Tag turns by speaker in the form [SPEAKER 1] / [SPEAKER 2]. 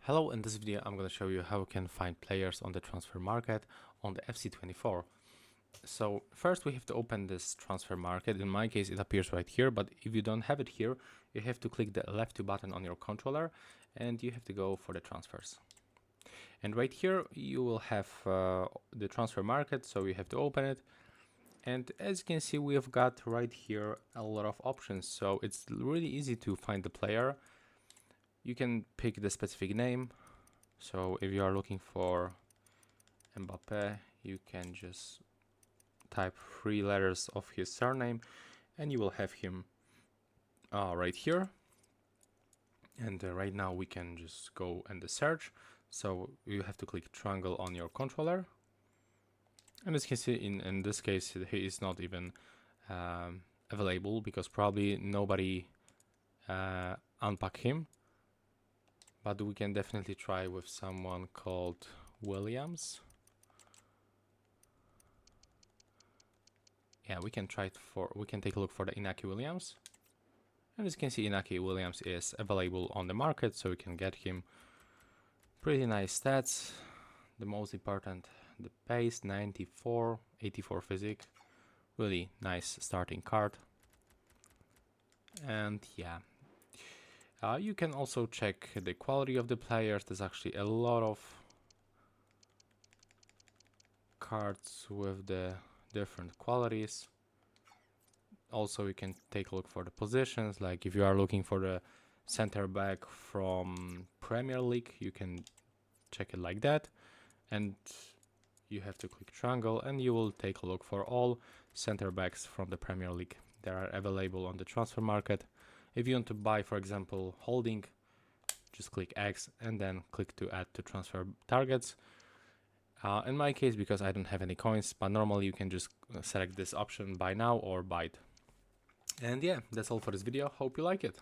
[SPEAKER 1] Hello, in this video I'm going to show you how you can find players on the transfer market on the FC24. So first we have to open this transfer market. In my case it appears right here, but if you don't have it here, you have to click the left 2 button on your controller and you have to go for the transfers. And right here you will have the transfer market, so you have to open it. And as you can see, we have got right here a lot of options, so it's really easy to find the player. You can pick the specific name. So if you are looking for Mbappe, you can just type 3 letters of his surname and you will have him right here. And right now we can just go and search. So you have to click triangle on your controller. And as you can see, in this case, he is not even available because probably nobody unpacked him. But we can definitely try with someone called Williams. Yeah, we can take a look for the Inaki Williams. And as you can see, Inaki Williams is available on the market, so we can get him. Pretty nice stats. The most important, the pace, 94, 84 physique. Really nice starting card. And yeah. You can also check the quality of the players. There's actually a lot of cards with the different qualities. Also, you can take a look for the positions. Like if you are looking for the center back from Premier League, you can check it like that. And you have to click triangle and you will take a look for all center backs from the Premier League that are available on the transfer market. If you want to buy, for example, holding, just click X and then click to add to transfer targets. In my case, because I don't have any coins, but normally you can just select this option, buy now or buy it. And yeah, that's all for this video. Hope you like it.